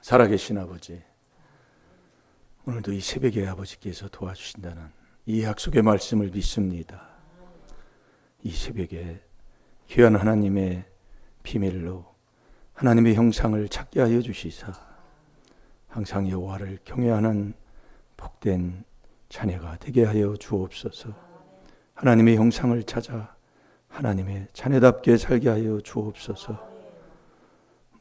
살아계신 아버지, 오늘도 이 새벽에 아버지께서 도와주신다는 이 약속의 말씀을 믿습니다. 이 새벽에 귀한 하나님의 비밀로 하나님의 형상을 찾게 하여 주시사 항상 여호와를 경외하는 복된 자녀가 되게 하여 주옵소서. 하나님의 형상을 찾아 하나님의 자녀답게 살게 하여 주옵소서.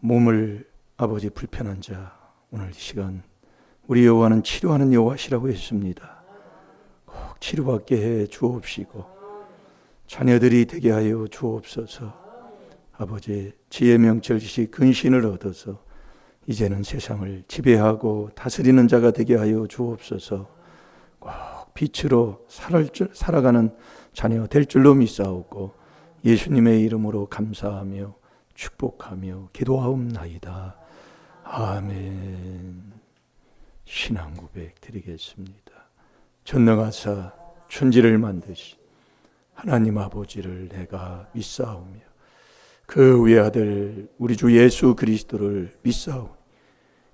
몸을 아버지 불편한 자, 오늘 이 시간 우리 여호와는 치료하는 여호와시라고 했습니다. 꼭 치료받게 해 주옵시고 자녀들이 되게 하여 주옵소서. 아버지 지혜 명철 지식 근신을 얻어서 이제는 세상을 지배하고 다스리는 자가 되게 하여 주옵소서. 꼭 빛으로 살아가는 자녀 될 줄로 믿사오고 예수님의 이름으로 감사하며 축복하며 기도하옵나이다. 아멘. 신앙 고백 드리겠습니다. 전능하사 천지를 만드신 하나님 아버지를 내가 믿사오며 그 외아들 우리 주 예수 그리스도를 믿사오니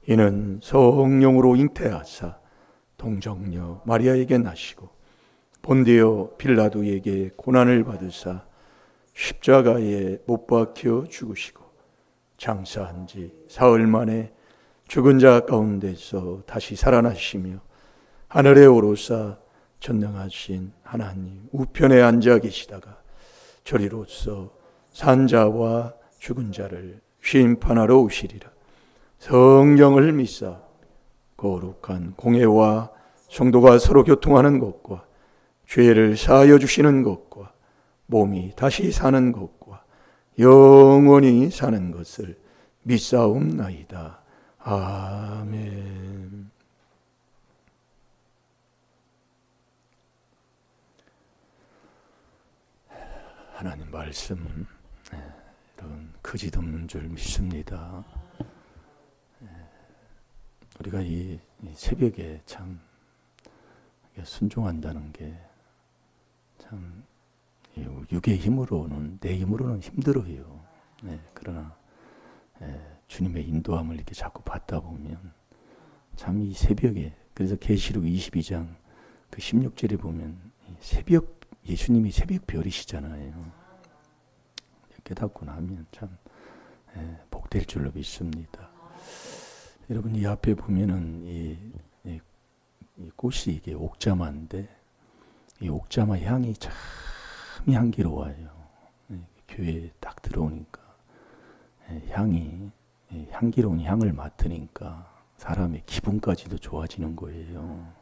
이는 성령으로 잉태하사 동정녀 마리아에게 나시고 본디오 빌라도에게 고난을 받으사 십자가에 못 박혀 죽으시고 장사한 지 사흘 만에 죽은 자 가운데서 다시 살아나시며 하늘에 오르사 전능하신 하나님 우편에 앉아 계시다가 저리로서 산 자와 죽은 자를 심판하러 오시리라. 성령을 믿사 거룩한 공회와 성도가 서로 교통하는 것과 죄를 사하여 주시는 것과 몸이 다시 사는 것과 영원히 사는 것을 믿사옵나이다. 아멘. 하나님 말씀 이런 거짓없는 줄 믿습니다. 우리가 이 새벽에 참 순종한다는 게 참 육의 힘으로는 내 힘으로는 힘들어요. 그러나 주님의 인도함을 이렇게 자꾸 받다 보면 참 이 새벽에 그래서 계시록 22장 그 16절에 보면 새벽 예수님이 새벽 별이시잖아요. 깨닫고 나면 참 복될 줄로 믿습니다. 여러분 이 앞에 보면은 이 꽃이 이게 옥자마인데 이 옥자마 향이 참 향기로워요. 교회에 딱 들어오니까 향이 향기로운 향을 맡으니까 사람의 기분까지도 좋아지는 거예요.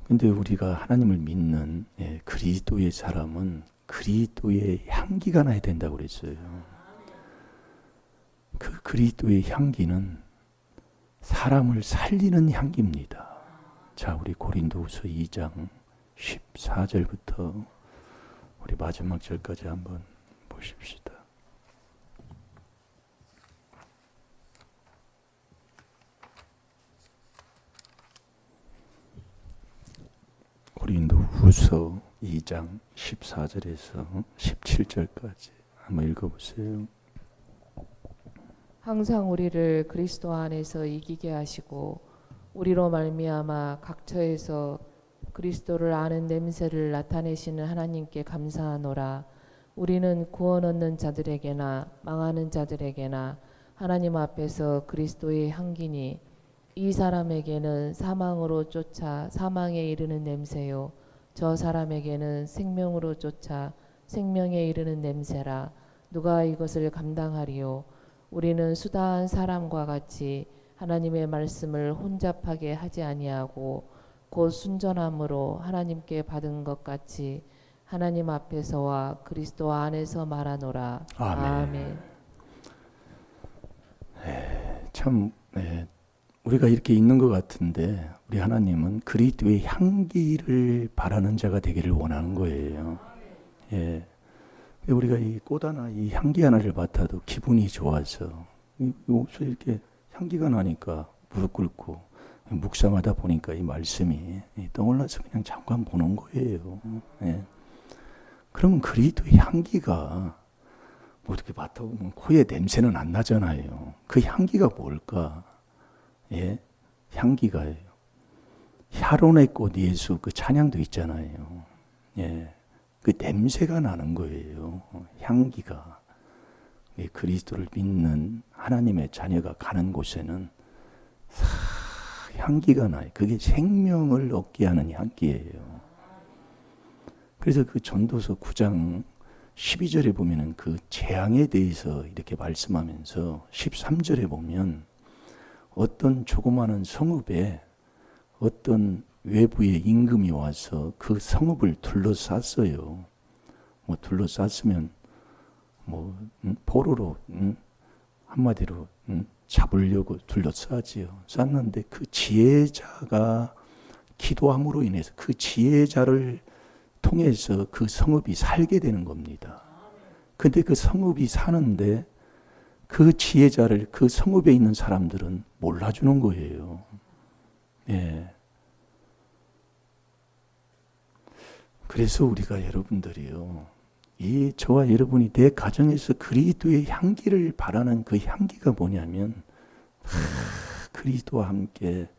근데 우리가 하나님을 믿는 그리스도의 사람은 그리스도의 향기가 나야 된다고 그랬어요. 그 그리스도의 향기는 사람을 살리는 향기입니다. 자, 우리 고린도후서 2장 14절부터 우리 마지막 절까지 한번 보십시다. 고린도후서 2장 14절에서 17절까지 한번 읽어보세요. 항상 우리를 그리스도 안에서 이기게 하시고 우리로 말미암아 각처에서 그리스도를 아는 냄새를 나타내시는 하나님께 감사하노라. 우리는 구원 얻는 자들에게나 망하는 자들에게나 하나님 앞에서 그리스도의 향기니 이 사람에게는 사망으로 쫓아 사망에 이르는 냄새요 저 사람에게는 생명으로 쫓아 생명에 이르는 냄새라. 누가 이것을 감당하리요? 우리는 수다한 사람과 같이 하나님의 말씀을 혼잡하게 하지 아니하고 곧 순전함으로 하나님께 받은 것 같이 하나님 앞에서와 그리스도 안에서 말하노라. 아멘. 참 우리가 이렇게 있는 것 같은데 우리 하나님은 그리스도의 향기를 바라는 자가 되기를 원하는 거예요. 우리가 이 꽃 하나, 이 향기 하나를 맡아도 기분이 좋아서 여기서 이렇게 향기가 나니까 무릎 꿇고 묵상하다 보니까 이 말씀이 떠올라서 그냥 잠깐 보는 거예요. 그러면 그리스도의 향기가 어떻게 맡아보면 코에 냄새는 안 나잖아요. 그 향기가 뭘까? 예, 향기가요. 샤론의 꽃 예수 그 찬양도 있잖아요. 예, 그 냄새가 나는 거예요. 향기가. 예, 그리스도를 믿는 하나님의 자녀가 가는 곳에는 향기가 나요. 그게 생명을 얻게 하는 향기예요. 그래서 그 전도서 9장 12절에 보면은 그 재앙에 대해서 이렇게 말씀하면서 13절에 보면 어떤 조그마한 성읍에 어떤 외부의 임금이 와서 그 성읍을 둘러쌌어요. 뭐 둘러쌌으면 뭐 포로로 한마디로 잡으려고 둘러싸지요. 쌌는데 그 지혜자가 기도함으로 인해서 그 지혜자를 통해서 그 성읍이 살게 되는 겁니다. 근데 그 성읍이 사는데 그 지혜자를 그 성읍에 있는 사람들은 몰라주는 거예요. 예. 그래서 우리가 여러분들이요, 이 저와 여러분이 내 가정에서 그리스도의 향기를 바라는 그 향기가 뭐냐면 그리스도와 함께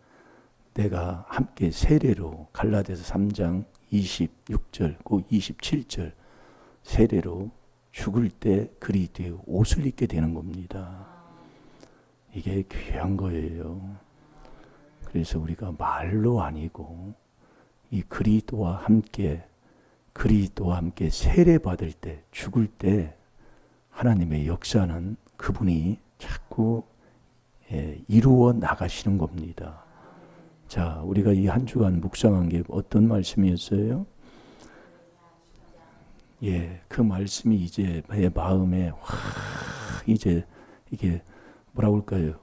내가 함께 세례로 갈라디아서 3장 26절, 그 27절 세례로 죽을 때 그리스도의 옷을 입게 되는 겁니다. 이게 귀한 거예요. 그래서 우리가 말로 아니고 이 그리스도와 함께 세례 받을 때, 죽을 때 하나님의 역사는 그분이 자꾸 이루어 나가시는 겁니다. 자, 우리가 이 한 주간 묵상한 게 어떤 말씀이었어요? 예, 그 말씀이 이제 내 마음에 이제 이게 뭐라고 할까요?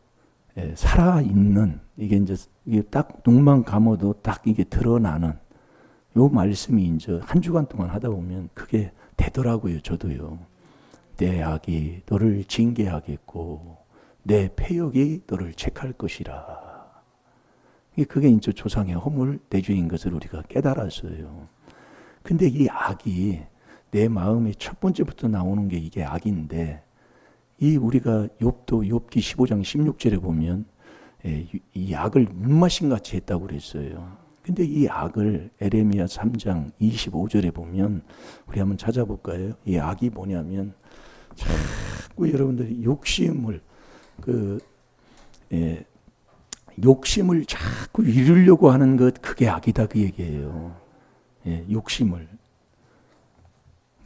예, 살아있는, 이게 딱 눈만 감아도 딱 이게 드러나는 요 말씀이 이제 한 주간 동안 하다 보면 그게 되더라고요. 저도요. 내 악이 너를 징계하겠고 내 패역이 너를 책할 것이라. 그게 이제 조상의 허물 대주인 것을 우리가 깨달았어요. 근데 이 악이 내 마음에 첫 번째부터 나오는 게 이게 악인데, 이 우리가 욥기 15장 16절에 보면 이 악을 물마신 같이 했다고 그랬어요. 근데 이 악을 에레미야 3장 25절에 보면 우리 한번 찾아볼까요? 이 악이 뭐냐면 자꾸 여러분들이 욕심을 욕심을 자꾸 이루려고 하는 것, 그게 악이다, 그 얘기예요. 예, 욕심을.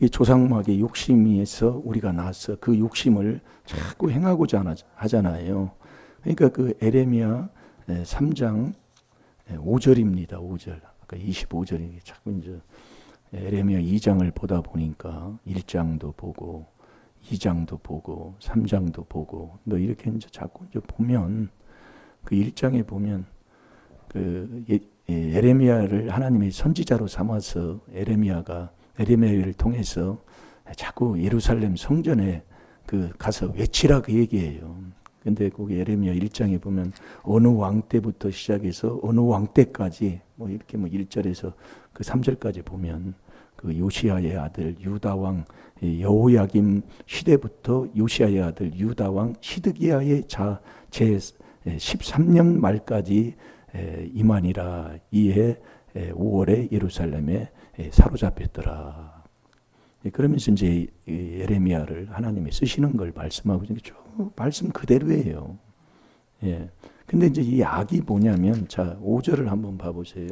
이 조상막의 욕심에서 우리가 나서 그 욕심을 자꾸 행하고자 하잖아요. 그러니까 그 에레미야 3장 5절입니다. 5절. 아까 25절이 자꾸 이제 에레미야 2장을 보다 보니까 1장도 보고 2장도 보고 3장도 보고 뭐 이렇게 이제 자꾸 이제 보면 그 1장에 보면 그 에레미야를 하나님이 선지자로 삼아서 에레미야를 통해서 자꾸 예루살렘 성전에 그 가서 외치라, 그 얘기예요. 근데 거기 에레미야 1장에 보면 어느 왕 때부터 시작해서 어느 왕 때까지 뭐 이렇게 뭐 1절에서 그 3절까지 보면 그 요시야의 아들 유다 왕 여호야김 시대부터 요시야의 아들 유다 왕 시드기야의 제 13년 말까지 이만이라 이해 5월에 예루살렘에 사로잡혔더라. 그러면서 이제 예레미야를 하나님이 쓰시는 걸 말씀하고 있는 말씀 그대로예요. 예. 근데 이제 이 악이 뭐냐면, 자, 5절을 한번 봐보세요.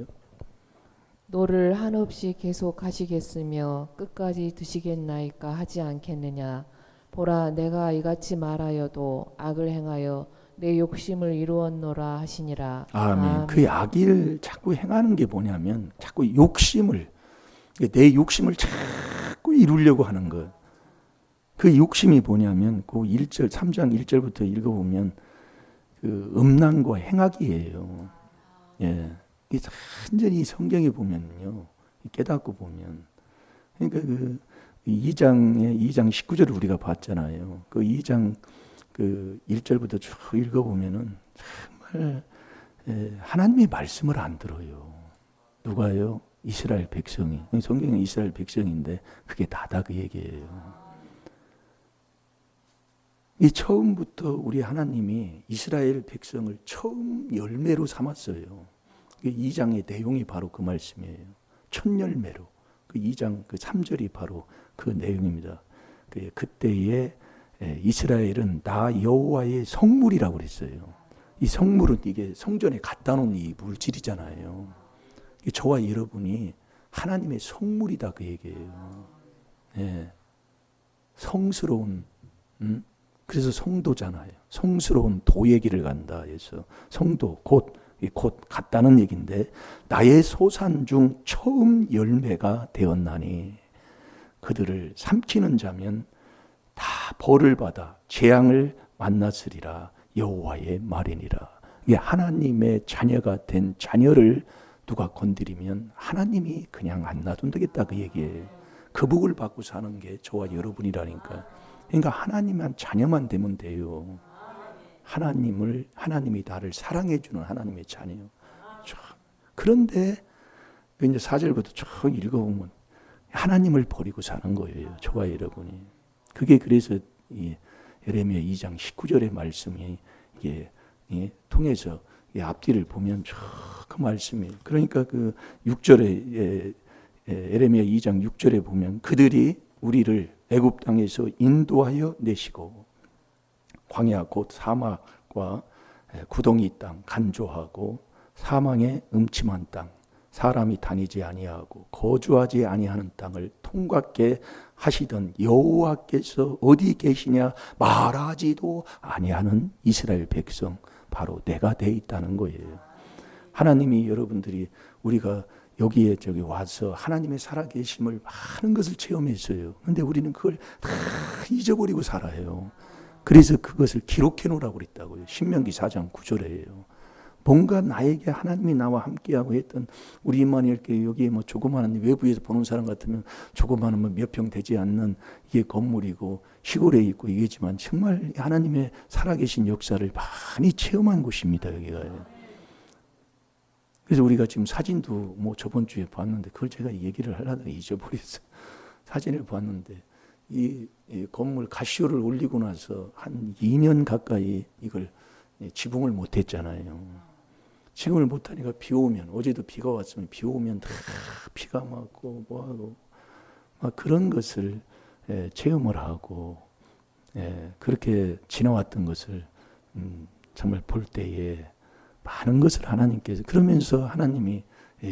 너를 한없이 계속 하시겠으며 끝까지 두시겠나이까 하지 않겠느냐. 보라, 내가 이같이 말하여도 악을 행하여 내 욕심을 이루었노라 하시니라. 아멘. 그 악을 자꾸 행하는 게 뭐냐면 자꾸 욕심을, 내 욕심을 자꾸 이루려고 하는 것. 그 욕심이 뭐냐면 그 1절 3장 1절부터 읽어보면 그 음란과 행악이에요. 예. 완전히 성경에 보면요, 깨닫고 보면, 그러니까 그 2장 19절을 우리가 봤잖아요. 그 2장 그 1절부터 쭉 읽어보면은 정말 하나님의 말씀을 안 들어요. 누가요? 이스라엘 백성이. 성경은 이스라엘 백성인데 그게 다다, 그 얘기예요. 이 처음부터 우리 하나님이 이스라엘 백성을 처음 열매로 삼았어요. 2장의 내용이 바로 그 말씀이에요. 첫 열매로. 그 2장 그 3절이 바로 그 내용입니다. 그때에 이스라엘은 나 여호와의 성물이라고 그랬어요. 이 성물은 이게 성전에 갖다 놓은 이 물질이잖아요. 저와 여러분이 하나님의 성물이다 그 얘기예요. 예. 성스러운 그래서 성도잖아요. 성스러운 도의 길을 간다 해서 성도 곧 같다는 얘기인데 나의 소산 중 처음 열매가 되었나니 그들을 삼키는 자면 다 벌을 받아 재앙을 만났으리라 여호와의 말이니라. 이게 하나님의 자녀가 된 자녀를 누가 건드리면 하나님이 그냥 안 놔둔다겠다 그 얘기예요. 그 복을 받고 사는 게 저와 여러분이라니까. 그러니까 하나님만 자녀만 되면 돼요. 하나님이 나를 사랑해 주는 하나님의 자녀. 그런데 이제 4절부터 쭉 읽어보면 하나님을 버리고 사는 거예요. 저와 여러분이. 그게 그래서 이 예레미야 2장 19절의 말씀이 이게 통해서 이 앞뒤를 보면 그 말씀이에요. 그러니까 그 6절에 예레미야 2장 6절에 보면 그들이 우리를 애굽 땅에서 인도하여 내시고 광야 곧 사막과 구덩이 땅 간조하고 사망의 음침한 땅 사람이 다니지 아니하고 거주하지 아니하는 땅을 통과케 하시던 여호와께서 어디 계시냐 말하지도 아니하는 이스라엘 백성 바로 내가 돼 있다는 거예요. 하나님이 여러분들이 우리가 여기에 와서 하나님의 살아계심을 많은 것을 체험했어요. 그런데 우리는 그걸 다 잊어버리고 살아요. 그래서 그것을 기록해 놓으라고 그랬다고요. 신명기 4장 9절에요. 뭔가 나에게 하나님이 나와 함께하고 했던 우리 이만희 교회 여기에 뭐 조그마한 외부에서 보는 사람 같으면 조그마한 몇 평 되지 않는 이게 건물이고 시골에 있고 이게지만 정말 하나님의 살아계신 역사를 많이 체험한 곳입니다. 여기가. 그래서 우리가 지금 사진도 뭐 저번 주에 봤는데 그걸 제가 얘기를 하려다가 잊어버렸어요. 사진을 봤는데 이 건물 가시오를 올리고 나서 한 2년 가까이 이걸 지붕을 못했잖아요. 지붕을 못하니까 비 오면 어제도 비가 왔으면 비 오면 다 비가 맞고 뭐하고 막 그런 것을 체험을 하고 그렇게 지나왔던 것을 정말 볼 때에 많은 것을 하나님께서 그러면서 하나님이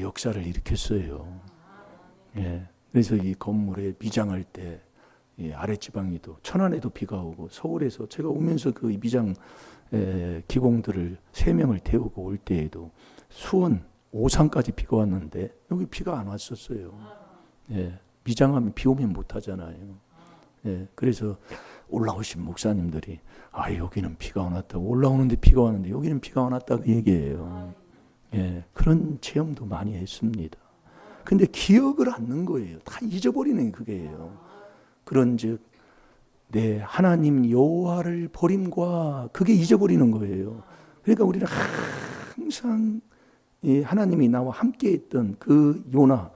역사를 일으켰어요. 그래서 이 건물에 미장할 때 아랫지방에도 천안에도 비가 오고 서울에서 제가 오면서 그 미장 기공들을 3명을 태우고 올 때에도 수원 오산까지 비가 왔는데 여기 비가 안 왔었어요. 미장하면 비 오면 못 하잖아요. 그래서 올라오신 목사님들이 여기는 비가 안 왔다고 올라오는데 비가 왔는데 여기는 비가 안 왔다고 얘기해요. 그런 체험도 많이 했습니다. 근데 기억을 않는 거예요. 다 잊어버리는 그게예요. 그런즉 내 하나님 여호와를 버림과 그게 잊어버리는 거예요. 그러니까 우리는 항상 하나님이 나와 함께했던 그 요나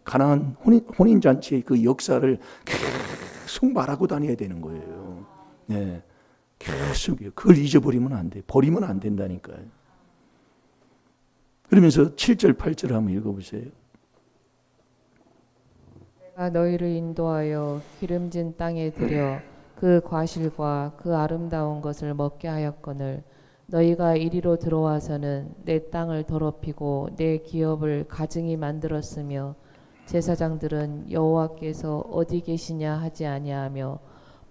가나안 혼인잔치의 그 역사를 계속 말하고 다녀야 되는 거예요. 계속 그걸 잊어버리면 안 돼. 버리면 안 된다니까요. 그러면서 7절 8절 한번 읽어보세요. 내가 너희를 인도하여 기름진 땅에 들여 그 과실과 그 아름다운 것을 먹게 하였거늘 너희가 이리로 들어와서는 내 땅을 더럽히고 내 기업을 가증히 만들었으며 제사장들은 여호와께서 어디 계시냐 하지 아니하며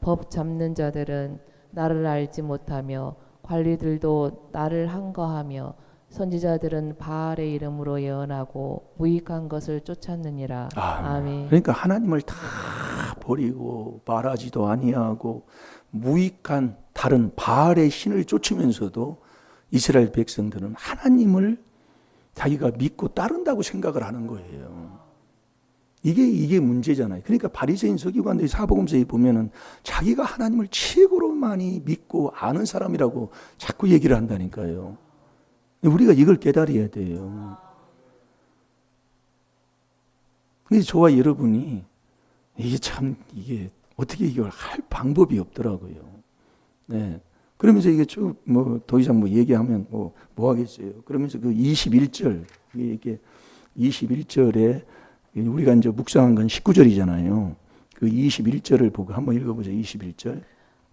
법 잡는 자들은 나를 알지 못하며 관리들도 나를 항거하며 선지자들은 바알의 이름으로 예언하고 무익한 것을 쫓았느니라. 아멘. 그러니까 하나님을 다 버리고 말하지도 아니하고 무익한 다른 바알의 신을 쫓으면서도 이스라엘 백성들은 하나님을 자기가 믿고 따른다고 생각을 하는 거예요. 이게 문제잖아요. 그러니까 바리새인 서기관들이 사복음서에 보면은 자기가 하나님을 최고로 많이 믿고 아는 사람이라고 자꾸 얘기를 한다니까요. 우리가 이걸 깨달아야 돼요. 근데 저와 여러분이 이게 어떻게 이걸 할 방법이 없더라고요. 네. 그러면서 이게 쭉 뭐 더 이상 뭐 얘기하면 뭐 하겠어요. 그러면서 그 21절 이게 21절에 우리가 이제 묵상한 건 19절이잖아요. 그 21절을 보고 한번 읽어보자. 21절.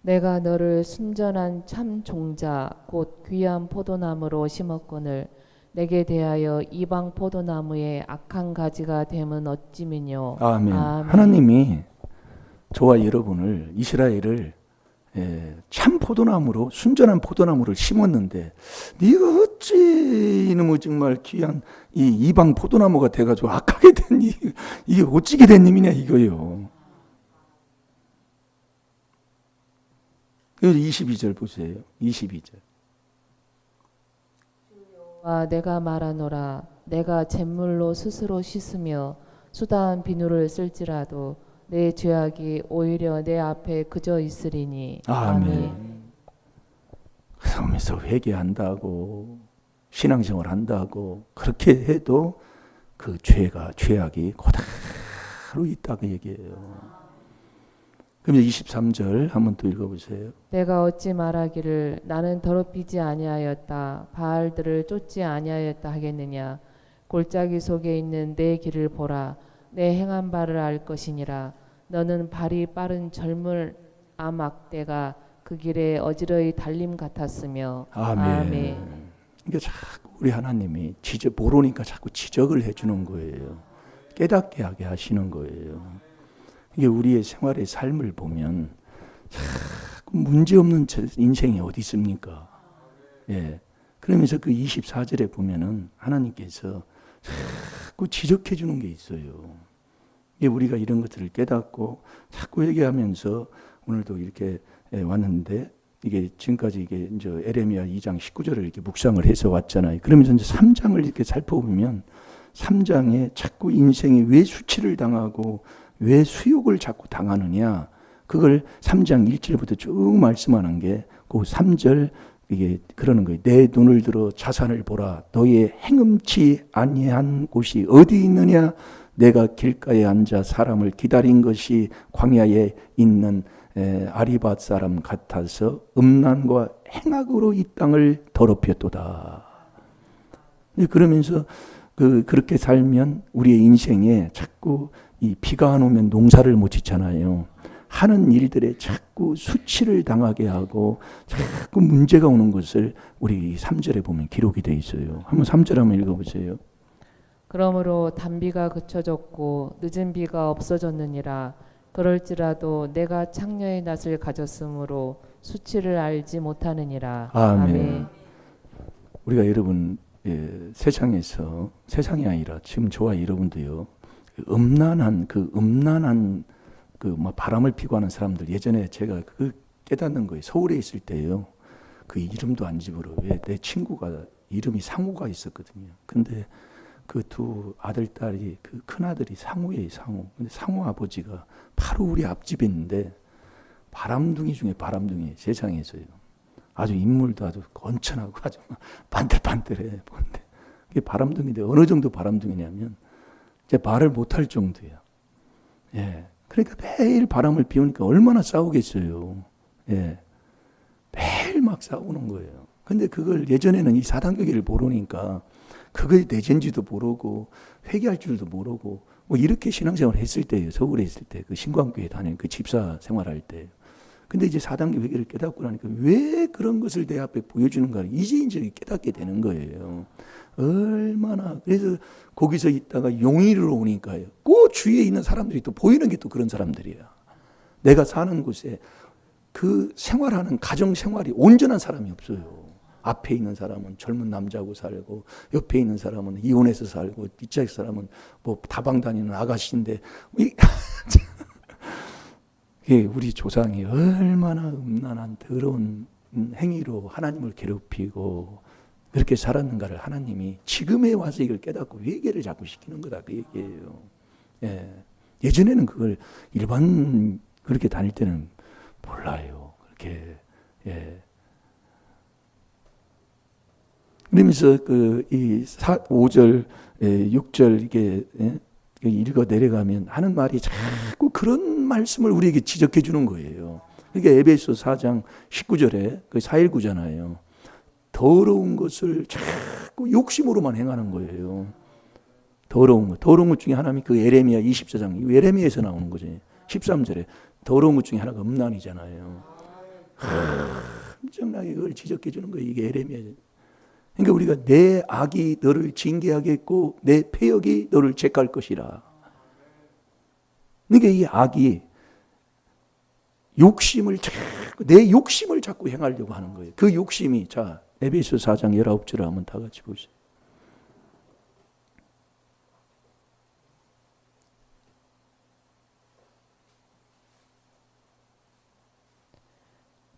내가 너를 순전한 참 종자 곧 귀한 포도나무로 심었거늘 내게 대하여 이방 포도나무의 악한 가지가 됨은 어찌미뇨. 아멘. 아멘. 하나님이 저와 여러분을 이스라엘을 참 포도나무로 순전한 포도나무를 심었는데 네가 어찌 이놈의 정말 귀한 이 이방 포도나무가 돼가지고 악하게 된 이게 어찌게 된 님이냐 이거요. 그래서 22절 보세요. 22절. 내가 말하노라 내가 잿물로 스스로 씻으며 수다한 비누를 쓸지라도 내 죄악이 오히려 내 앞에 그저 있으리니. 아멘. 그러면서 회개한다고 신앙생활 한다고 그렇게 해도 그 죄악이 그대로 있다고 얘기해요. 그럼 23절 한번 또 읽어보세요. 내가 어찌 말하기를 나는 더럽히지 아니하였다 바알들을 쫓지 아니하였다 하겠느냐. 골짜기 속에 있는 내 길을 보라 내 행한 바를 알 것이니라. 너는 발이 빠른 젊은 암악대가 그 길에 어지러이 달림 같았으며. 아멘. 아멘. 그러니까 자꾸 우리 하나님이 모르니까 자꾸 지적을 해주는 거예요. 깨닫게 하게 하시는 거예요. 이게 우리의 생활의 삶을 보면 자꾸 문제없는 인생이 어디 있습니까? 예. 그러면서 그 24절에 보면은 하나님께서 자꾸 지적해 주는 게 있어요. 이게 우리가 이런 것들을 깨닫고 자꾸 얘기하면서 오늘도 이렇게 왔는데 이게 지금까지 이게 이제 에레미야 2장 19절을 이렇게 묵상을 해서 왔잖아요. 그러면서 이제 3장을 이렇게 살펴보면 3장에 자꾸 인생이 왜 수치를 당하고 왜 수욕을 자꾸 당하느냐. 그걸 3장 1절부터 쭉 말씀하는 게 그 3절 이게 그러는 거예요. 내 눈을 들어 자산을 보라. 너의 행음치 아니한 곳이 어디 있느냐. 내가 길가에 앉아 사람을 기다린 것이 광야에 있는 아리밧 사람 같아서 음란과 행악으로 이 땅을 더럽혔도다. 그러면서 그렇게 살면 우리의 인생에 자꾸 이 비가 안 오면 농사를 못 짓잖아요. 하는 일들에 자꾸 수치를 당하게 하고 자꾸 문제가 오는 것을 우리 3절에 보면 기록이 되어 있어요. 한번 3절 한번 읽어보세요. 그러므로 단비가 그쳐졌고 늦은 비가 없어졌느니라. 그럴지라도 내가 창녀의 낯을 가졌으므로 수치를 알지 못하느니라. 아멘. 우리가 여러분 세상에서 세상이 아니라 지금 저와 여러분도요. 음란한 바람을 피고 하는 사람들 예전에 제가 그 깨닫는 거예요. 서울에 있을 때요. 그 이름도 안 집어로 왜 내 친구가 이름이 상우가 있었거든요. 근데 그 두 아들 딸이 그 큰 아들이 상우예요, 상우. 근데 상우 아버지가 바로 우리 앞집에 있는데 바람둥이 중에 바람둥이 세상에서요. 아주 인물도 아주 건천하고 아주 반들반들해 보는데 그게 바람둥이인데 어느 정도 바람둥이냐면 이제 말을 못할 정도야. 예. 그러니까 매일 바람을 피우니까 얼마나 싸우겠어요. 예. 매일 막 싸우는 거예요. 근데 그걸 예전에는 이 사단계를 모르니까 그걸 내전지도 모르고 회개할 줄도 모르고 뭐 이렇게 신앙생활을 했을 때예요. 서울에 있을 때 그 신광교회 다니는 그 집사 생활할 때. 근데 이제 4단계 회개를 깨닫고 나니까 왜 그런 것을 내 앞에 보여주는가를 이제 깨닫게 되는 거예요. 얼마나 그래서 거기서 있다가 용인으로 오니까요. 그 주위에 있는 사람들이 또 보이는 게 또 그런 사람들이야. 내가 사는 곳에 그 생활하는 가정 생활이 온전한 사람이 없어요. 앞에 있는 사람은 젊은 남자하고 살고 옆에 있는 사람은 이혼해서 살고 뒷자리 사람은 뭐 다방 다니는 아가씨인데 우리 조상이 얼마나 음란한 더러운 행위로 하나님을 괴롭히고 그렇게 살았는가를 하나님이 지금에 와서 이걸 깨닫고 회개를 자꾸 시키는 거다 그 얘기예요. 예. 예전에는 그걸 일반 그렇게 다닐 때는 몰라요. 그렇게 예. 그러면서 이 5절, 6절 이게 읽어 내려가면 하는 말이 자꾸 그런 말씀을 우리에게 지적해 주는 거예요. 그러니까 에베소 4장 19절에 그 4.19잖아요. 더러운 것을 자꾸 욕심으로만 행하는 거예요. 더러운 것 중에 하나는 그 에레미야 24장, 에레미야에서 나오는 거지. 13절에 더러운 것 중에 하나가 음란이잖아요. 엄청나게 그걸 지적해 주는 거예요. 이게 에레미야. 그러니까 우리가 내 악이 너를 징계하겠고 내 패역이 너를 책할 것이라. 그러니까 이 악이 내 욕심을 자꾸 행하려고 하는 거예요. 그 욕심이, 자, 에베소 4장 19절을 한번 다 같이 보세요.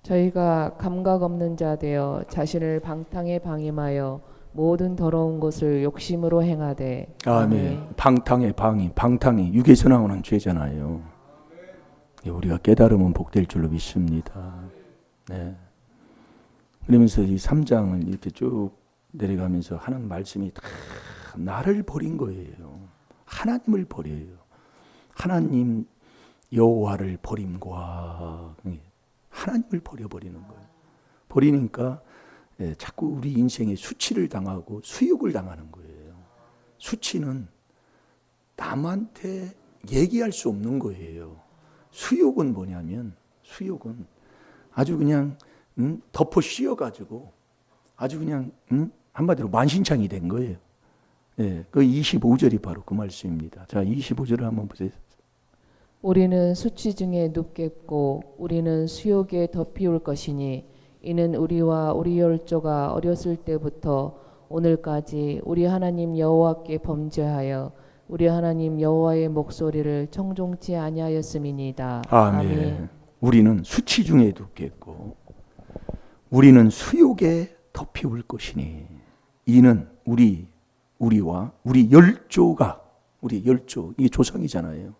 저희가 감각 없는 자 되어 자신을 방탕에 방임하여 모든 더러운 것을 욕심으로 행하되. 아멘. 방탕이 육에서 나오는 죄잖아요. 우리가 깨달으면 복될 줄로 믿습니다. 네. 그러면서 이 3장을 이렇게 쭉 내려가면서 하는 말씀이 다 나를 버린 거예요. 하나님을 버려요. 하나님 여호와를 버림과 하나님을 버려버리는 거예요. 버리니까 자꾸 우리 인생에 수치를 당하고 수욕을 당하는 거예요. 수치는 남한테 얘기할 수 없는 거예요. 수욕은 뭐냐면, 수욕은 아주 그냥 덮어 씌워가지고 아주 그냥 한마디로 만신창이 된 거예요. 그 25절이 바로 그 말씀입니다. 자, 25절을 한번 보세요. 우리는 수치 중에 눕겠고 우리는 수욕에 덮이올 것이니 이는 우리와 우리 열조가 어렸을 때부터 오늘까지 우리 하나님 여호와께 범죄하여 우리 하나님 여호와의 목소리를 청종치 아니하였음이니이다. 아멘. 우리는 수치 중에 눕겠고 우리는 수욕에 덮이올 것이니 이는 우리와 우리 열조가, 우리 열조, 이게 조상이잖아요.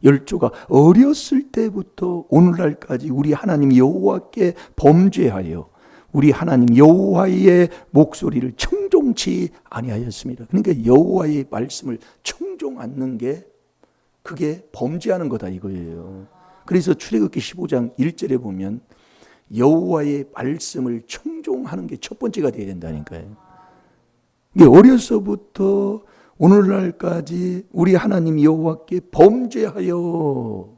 열조가 어렸을 때부터 오늘날까지 우리 하나님 여호와께 범죄하여 우리 하나님 여호와의 목소리를 청종치 아니하였습니다. 그러니까 여호와의 말씀을 청종 않는 게 그게 범죄하는 거다 이거예요. 그래서 출애굽기 15장 1절에 보면 여호와의 말씀을 청종하는 게 첫 번째가 돼야 된다니까요. 이게 어려서부터 오늘날까지 우리 하나님 여호와께 범죄하여.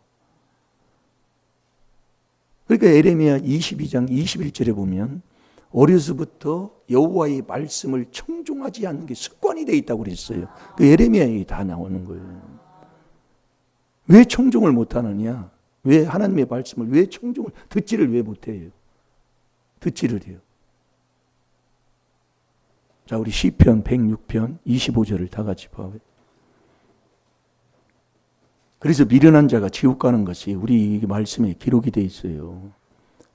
그러니까 에레미야 22장 21절에 보면 어려서부터 여호와의 말씀을 청종하지 않는 게 습관이 돼 있다고 그랬어요. 그 에레미야에 다 나오는 거예요. 왜 청종을 못하느냐? 왜 하나님의 말씀을 왜 청종을 듣지를 왜 못해요? 듣지를 해요. 자, 우리 시편 106편 25절을 다 같이 봐요. 그래서 미련한 자가 지옥 가는 것이 우리 말씀에 기록이 돼 있어요.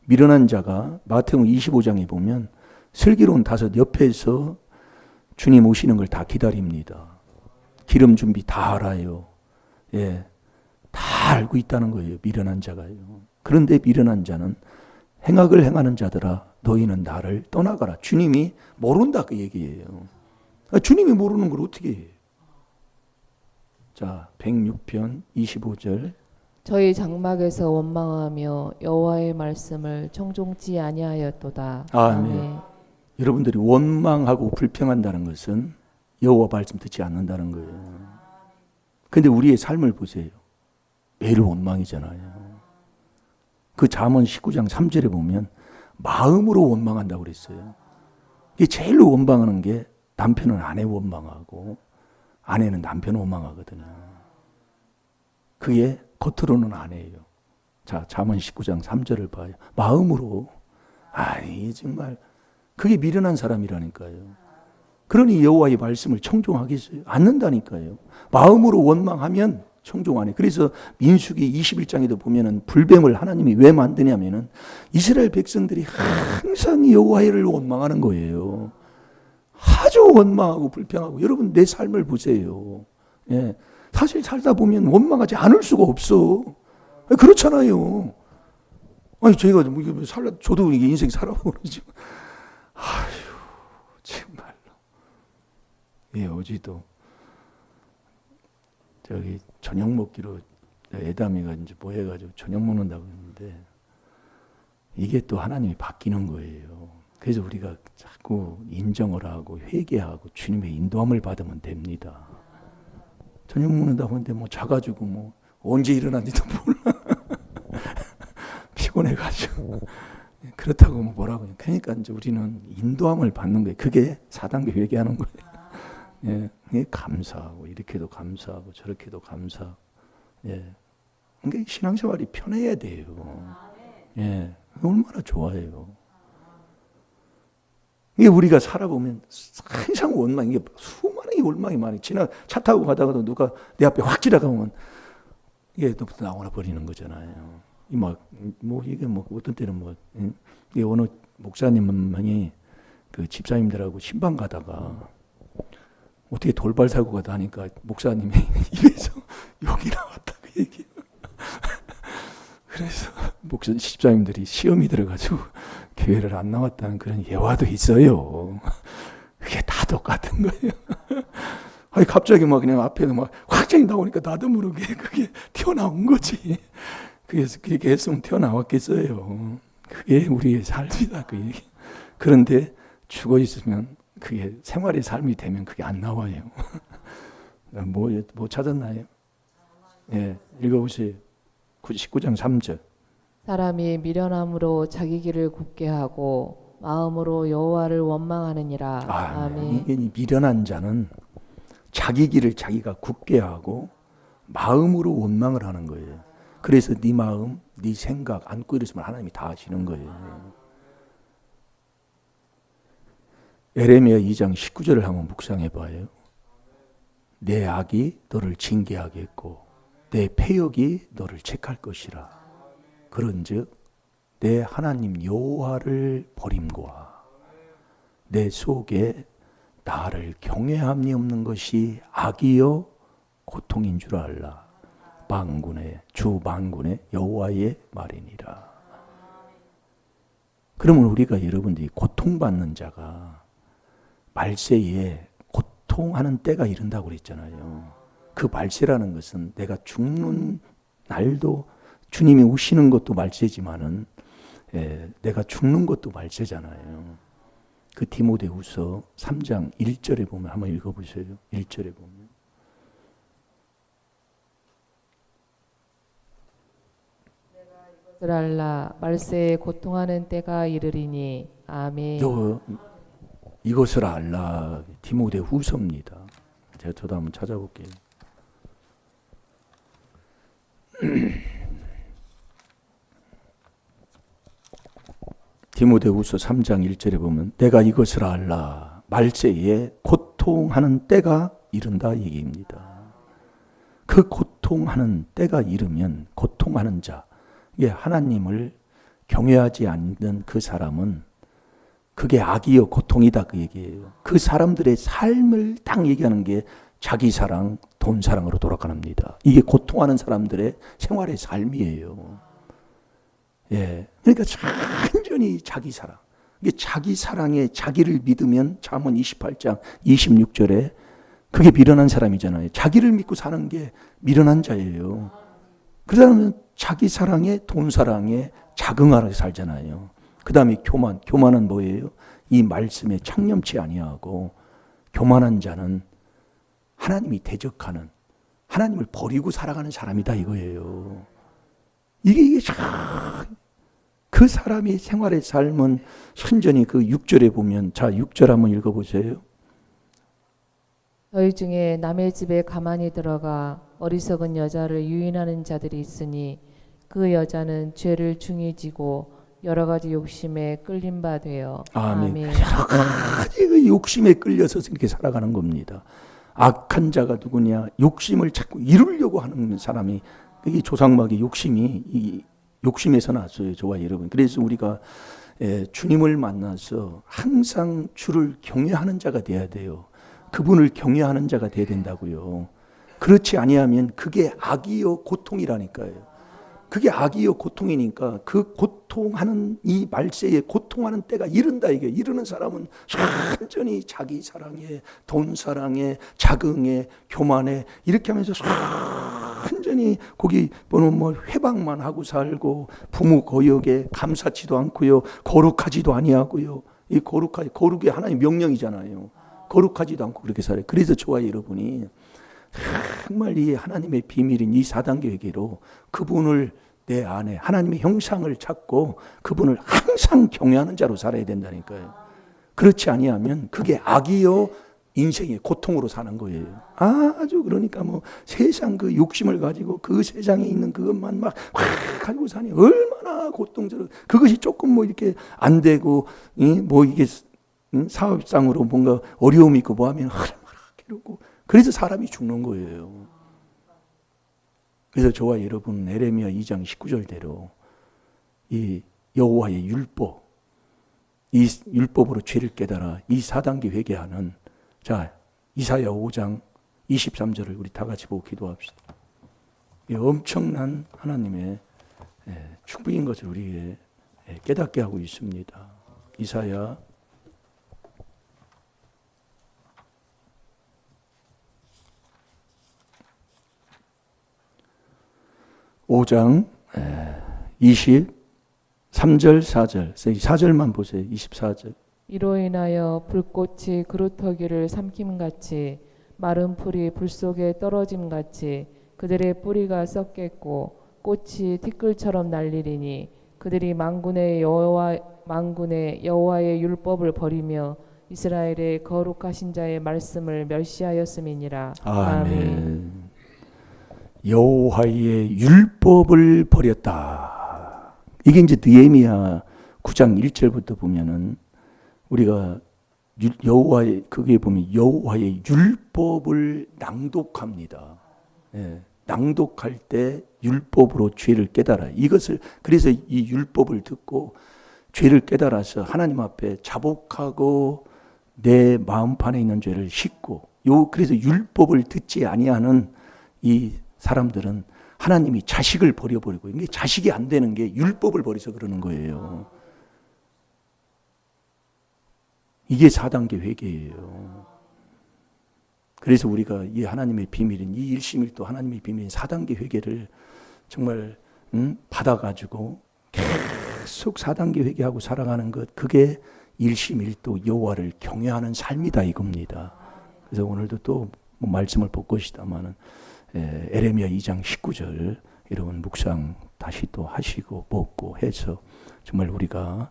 미련한 자가 마태복음 25장에 보면 슬기로운 다섯 옆에서 주님 오시는 걸 다 기다립니다. 기름 준비 다 알아요. 다 알고 있다는 거예요. 미련한 자가요. 그런데 미련한 자는 행악을 행하는 자들아 너희는 나를 떠나가라. 주님이 모른다 그 얘기예요. 주님이 모르는 걸 어떻게 해요? 자, 106편 25절. 저희 장막에서 원망하며 여호와의 말씀을 청종치 아니하였도다. 아멘. 여러분들이 원망하고 불평한다는 것은 여호와 말씀 듣지 않는다는 거예요. 근데 우리의 삶을 보세요. 매일 원망이잖아요. 그 잠언 19장 3절에 보면 마음으로 원망한다고 그랬어요. 이게 제일 원망하는 게 남편은 아내 원망하고 아내는 남편 원망하거든요. 그게 겉으로는 아내예요. 자, 잠언 19장 3절을 봐요. 마음으로. 아니 정말 그게 미련한 사람이라니까요. 그러니 여호와의 말씀을 청종하겠어요? 않는다니까요. 마음으로 원망하면 청종 안 해. 그래서 민수기 21장에도 보면은 불뱀을 하나님이 왜 만드냐면은 이스라엘 백성들이 항상 여호와를 원망하는 거예요. 아주 원망하고 불평하고. 여러분 내 삶을 보세요. 사실 살다 보면 원망하지 않을 수가 없어. 그렇잖아요. 아니 저희가 저도 이게 인생 살아보고 그러지만 아휴 정말로. 어제도 저기 저녁 먹기로 애담이가 이제 뭐 해가지고 저녁 먹는다고 했는데 이게 또 하나님이 바뀌는 거예요. 그래서 우리가 자꾸 인정을 하고 회개하고 주님의 인도함을 받으면 됩니다. 저녁 먹는다 보는데 뭐 자가지고 뭐 언제 일어났는지도 몰라. 피곤해가지고. 그렇다고 뭐라고. 그러니까 이제 우리는 인도함을 받는 거예요. 그게 4단계 회개하는 거예요. 예, 감사하고 이렇게도 감사하고 저렇게도 감사하고. 예, 그러니까 신앙생활이 편해야 돼요. 예, 얼마나 좋아해요. 이게 우리가 살아보면 항상 원망, 이게 수많은 원망이 많이. 차 타고 가다가도 누가 내 앞에 확 지나가면 이게 또 나오나 버리는 거잖아요. 이게 어떤 때는 이게 어느 목사님이 그 집사님들하고 신방 가다가 어떻게 돌발 사고가 나니까 목사님이 입에서 욕이 나왔다 그 얘기예요. 그래서 집사님들이 시험이 들어가지고 교회를 안 나왔다는 그런 예화도 있어요. 그게 다 똑같은 거예요. 아니 갑자기 그냥 앞에 확장이 나오니까 나도 모르게 그게 튀어나온 거지. 그래서 그렇게 했으면 튀어나왔겠어요. 그게 우리의 삶이다 그 얘기. 그런데 죽어 있으면 그게 생활의 삶이 되면 그게 안 나와요. 뭐 찾았나요? 예, 읽어보세요. 19장 3절. 사람이 미련함으로 자기 길을 굽게 하고 마음으로 여호와를 원망하느니라. 아멘. 이게 미련한 자는 자기 길을 자기가 굳게 하고 마음으로 원망을 하는 거예요. 그래서 네 마음, 네 생각 안고 이랬으면 하나님이 다 아시는 거예요. 에레미야 2장 19절을 한번 묵상해 봐요. 내 악이 너를 징계하겠고 내 패역이 너를 책할 것이라. 그런즉 내 하나님 여호와를 버림과 내 속에 나를 경외함이 없는 것이 악이요 고통인 줄 알라. 주 만군의 여호와의 말이니라. 그러면 우리가 여러분들이 고통받는 자가 말세에 고통하는 때가 이른다고 그랬잖아요. 그 말세라는 것은 내가 죽는 날도 주님이 오시는 것도 말세지만은 내가 죽는 것도 말세잖아요. 그 디모데후서 3장 1절에 보면 한번 읽어보세요. 1절에 보면 알라 말세에 고통하는 때가 이르리니. 아멘. 이것을 알라. 디모데후서입니다. 저도 한번 찾아볼게요. 디모데후서 3장 1절에 보면 내가 이것을 알라. 말세에 고통하는 때가 이른다 얘기입니다. 그 고통하는 때가 이르면 고통하는 자, 이게 하나님을 경외하지 않는 그 사람은 그게 악이요 고통이다 그 얘기예요. 그 사람들의 삶을 딱 얘기하는 게 자기 사랑, 돈 사랑으로 돌아갑니다. 이게 고통하는 사람들의 생활의 삶이에요. 예, 그러니까 완전히 자기 사랑. 이게 자기 사랑에 자기를 믿으면 잠언 28장 26절에 그게 미련한 사람이잖아요. 자기를 믿고 사는 게 미련한 자예요. 그 사람은 자기 사랑에 돈 사랑에 자긍하게 살잖아요. 그 다음에 교만은 뭐예요? 이 말씀에 창념치 아니하고 교만한 자는 하나님이 대적하는, 하나님을 버리고 살아가는 사람이다 이거예요. 이게 그 사람의 생활의 삶은 순전히 그 6절에 보면, 자 6절 한번 읽어보세요. 너희 중에 남의 집에 가만히 들어가 어리석은 여자를 유인하는 자들이 있으니 그 여자는 죄를 중히 지고 여러 가지 욕심에 끌린 바 되어. 아멘. 여러 가지 그 욕심에 끌려서 이렇게 살아가는 겁니다. 악한 자가 누구냐? 욕심을 자꾸 이루려고 하는 사람이, 이 조상막의 욕심이 이 욕심에서 났어요, 저와 여러분. 그래서 우리가 주님을 만나서 항상 주를 경외하는 자가 돼야 돼요. 그분을 경외하는 자가 돼야 된다고요. 그렇지 아니하면 그게 악이요 고통이라니까요. 그게 악이요 고통이니까 그 고통하는 이 말세에 고통하는 때가 이른다 이게. 이르는 사람은 완전히 자기 사랑에 돈 사랑에 자긍에 교만에 이렇게 하면서 완전히 거기 보면 뭐 회방만 하고 살고 부모 거역에 감사치도 않고요, 거룩하지도 아니하고요. 이 거룩이 하나님 명령이잖아요. 거룩하지도 않고 그렇게 살아요. 그래서 저와 여러분이 정말 이 하나님의 비밀인 이 4단계 회개로 그분을 내 안에 하나님의 형상을 찾고 그분을 항상 경외하는 자로 살아야 된다니까요. 그렇지 아니하면 그게 악이요 인생의 고통으로 사는 거예요. 아주 그러니까 뭐 세상 그 욕심을 가지고 그 세상에 있는 그것만 막 가지고 사니 얼마나 고통스러워. 그것이 조금 뭐 이렇게 안 되고 뭐 이게 사업상으로 뭔가 어려움이 있고 뭐 하면 얼마나 괴롭고 그래서 사람이 죽는 거예요. 그래서 저와 여러분 에레미야 2장 19절대로 이 여호와의 율법, 이 율법으로 죄를 깨달아 이 4단계 회개하는 자 이사야 5장 23절을 우리 다 같이 보고 기도합시다. 이 엄청난 하나님의 축복인 것을 우리에게 깨닫게 하고 있습니다. 이사야 5장 23절 4절 4절만 보세요. 24절 이로 인하여 불꽃이 그루터기를 삼킴같이 마른 풀이 불 속에 떨어짐같이 그들의 뿌리가 썩겠고 꽃이 티끌처럼 날리리니 그들이 만군의 여호와의 율법을 버리며 이스라엘의 거룩하신 자의 말씀을 멸시하였음이니라. 아멘. 여호와의 율법을 버렸다. 이게 이제 느헤미야 9장 1절부터 보면은 우리가 여호와의 거기에 보면 여호와의 율법을 낭독합니다. 낭독할 때 율법으로 죄를 깨달아. 이것을 그래서 이 율법을 듣고 죄를 깨달아서 하나님 앞에 자복하고 내 마음판에 있는 죄를 씻고 그래서 율법을 듣지 아니하는 이 사람들은 하나님이 자식을 버려버리고 이게 자식이 안 되는 게 율법을 버려서 그러는 거예요. 이게 4단계 회개예요. 그래서 우리가 이 하나님의 비밀인 이 일심일도 하나님의 비밀인 4단계 회개를 정말 받아가지고 계속 4단계 회개하고 살아가는 것 그게 일심일도 여호와를 경외하는 삶이다 이겁니다. 그래서 오늘도 또 말씀을 볼 것이다마는 에레미야 2장 19절 여러분 묵상 다시 또 하시고 먹고 해서 정말 우리가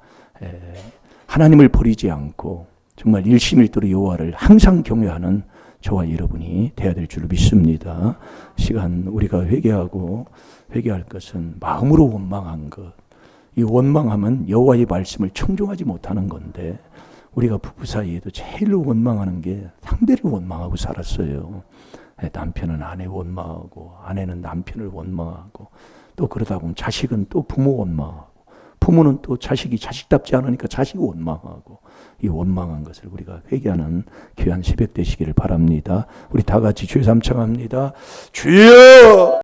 하나님을 버리지 않고 정말 일심일도로 여호와를 항상 경외하는 저와 여러분이 되어야 될 줄 믿습니다. 시간 우리가 회개할 것은 마음으로 원망한 것. 이 원망하면 여호와의 말씀을 청종하지 못하는 건데 우리가 부부 사이에도 제일 원망하는 게 상대를 원망하고 살았어요. 남편은 아내 원망하고 아내는 남편을 원망하고 또 그러다 보면 자식은 또 부모 원망하고 부모는 또 자식이 자식답지 않으니까 자식 원망하고 이 원망한 것을 우리가 회개하는 귀한 새벽 되시기를 바랍니다. 우리 다 같이 주여 삼창합니다. 주여!